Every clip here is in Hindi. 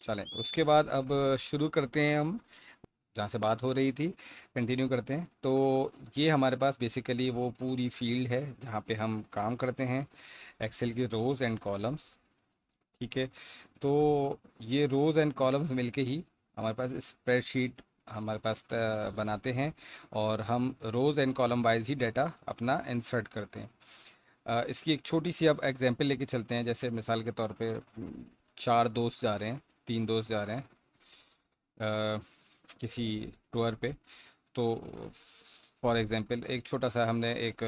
चलें, उसके बाद अब शुरू करते हैं हम जहाँ से बात हो रही थी, कंटिन्यू करते हैं। तो ये हमारे पास बेसिकली वो पूरी फील्ड है जहाँ पे हम काम करते हैं, एक्सेल की रोज़ एंड कॉलम्स। ठीक है। तो ये रोज़ एंड कॉलम्स मिलके ही हमारे पास स्प्रेडशीट हमारे पास बनाते हैं, और हम रोज़ एंड कॉलम वाइज ही डाटा अपना इंसर्ट करते हैं। इसकी एक छोटी सी अब एग्जांपल लेके चलते हैं। जैसे मिसाल के तौर पे चार दोस्त जा रहे हैं, तीन दोस्त जा रहे हैं किसी टूर पे। तो फॉर एग्जांपल एक छोटा सा हमने एक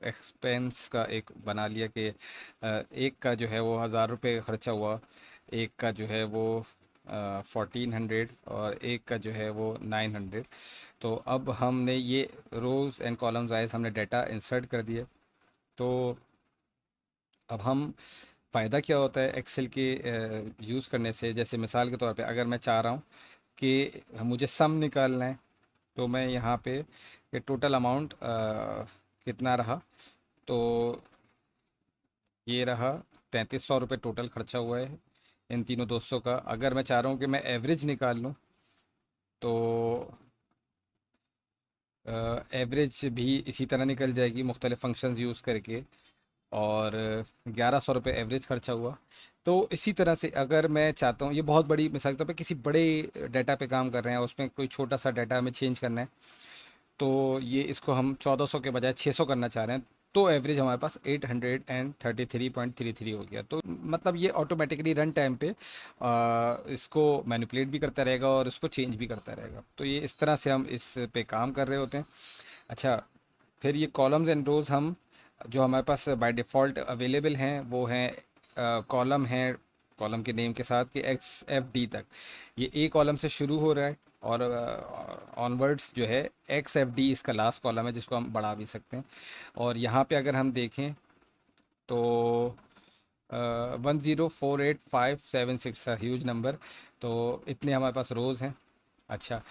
एक्सपेंस का एक बना लिया कि एक का जो है वो 1000 रुपये खर्चा हुआ, एक का जो है वो 1400, और एक का जो है वो 900। तो अब हमने ये रोज़ एंड कॉलम्स वाइज हमने डाटा इंसर्ट कर दिया। तो अब हम फ़ायदा क्या होता है एक्सेल के यूज़ करने से, जैसे मिसाल के तौर पे अगर मैं चाह रहा हूँ कि मुझे सम निकालना है, तो मैं यहाँ पे ये टोटल अमाउंट कितना रहा। तो ये रहा 3300 रुपये टोटल खर्चा हुआ है इन तीनों दोस्तों का। अगर मैं चाह रहा हूँ कि मैं एवरेज निकाल लूँ, तो एवरेज भी इसी तरह निकल जाएगी मुख्तलिफ फंक्शंस यूज़ करके। और 1100 रुपये एवरेज खर्चा हुआ। तो इसी तरह से अगर मैं चाहता हूँ, ये बहुत बड़ी मिसाल के तौर पे किसी बड़े डाटा पे काम कर रहे हैं, उसमें कोई छोटा सा डाटा हमें चेंज करना है, तो ये इसको हम 1400 के बजाय 600 करना चाह रहे हैं, तो एवरेज हमारे पास 833.33 हो गया। तो मतलब ये ऑटोमेटिकली रन टाइम पे इसको मैनिपुलेट भी करता रहेगा और इसको चेंज भी करता रहेगा। तो ये इस तरह से हम इस पे काम कर रहे होते हैं। अच्छा, फिर ये कॉलम्स एंड रोज़ हम जो हमारे पास बाय डिफ़ॉल्ट अवेलेबल हैं वो हैं कॉलम है, कॉलम के नेम के साथ कि एक्स एफ डी तक। ये ए कॉलम से शुरू हो रहा है, और ऑनवर्ड्स जो है एक्स एफ डी इसका लास्ट कॉलम है, जिसको हम बढ़ा भी सकते हैं। और यहाँ पे अगर हम देखें तो 1048576 ह्यूज नंबर। तो इतने हमारे पास रोज़ हैं। अच्छा,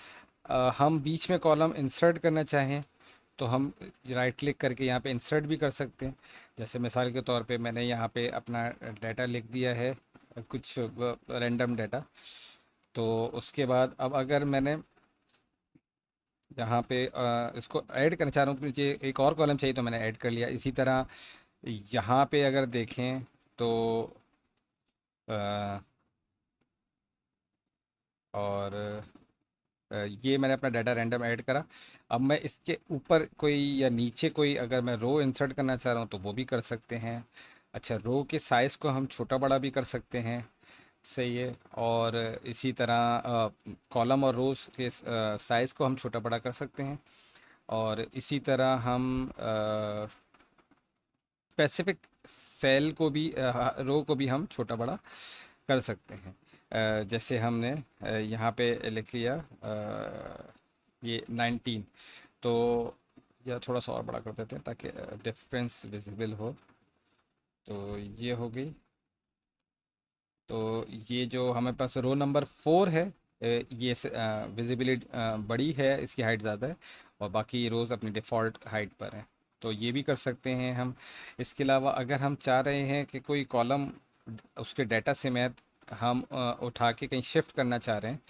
हम बीच में कॉलम इंसर्ट करना चाहें तो हम राइट क्लिक करके यहाँ पे इंसर्ट भी कर सकते हैं। जैसे मिसाल के तौर पे मैंने यहाँ पे अपना डाटा लिख दिया है, कुछ रैंडम डाटा। तो उसके बाद अब अगर मैंने यहाँ पे इसको ऐड करना चाह रहा हूँ, मुझे एक और कॉलम चाहिए, तो मैंने ऐड कर लिया। इसी तरह यहाँ पे अगर देखें तो अ, और ये मैंने अपना डाटा रैंडम ऐड करा। अब मैं इसके ऊपर कोई या नीचे कोई अगर मैं रो इंसर्ट करना चाह रहा हूँ तो वो भी कर सकते हैं। अच्छा, रो के साइज़ को हम छोटा बड़ा भी कर सकते हैं, सही है। और इसी तरह कॉलम और रोज़ के साइज़ को हम छोटा बड़ा कर सकते हैं। और इसी तरह हम स्पेसिफिक सेल को भी, रो को भी हम छोटा बड़ा कर सकते हैं। जैसे हमने यहाँ पे लिख लिया ये 19। तो यह थोड़ा सा और बड़ा कर देते हैं ताकि डिफरेंस विजिबल हो। तो ये हो गई। तो ये जो हमें पास रो नंबर 4 है, ये विजिबिलिटी बड़ी है, इसकी हाइट ज़्यादा है, और बाकी रोज़ अपनी डिफ़ॉल्ट हाइट पर हैं। तो ये भी कर सकते हैं हम। इसके अलावा अगर हम चाह रहे हैं कि कोई कॉलम उसके डाटा से मैं हम उठा के कहीं शिफ्ट करना चाह रहे हैं,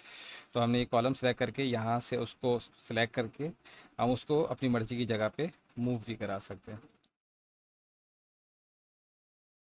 तो हमने ये कॉलम सेलेक्ट करके यहाँ से उसको सेलेक्ट करके हम उसको अपनी मर्ज़ी की जगह पे मूव भी करा सकते हैं।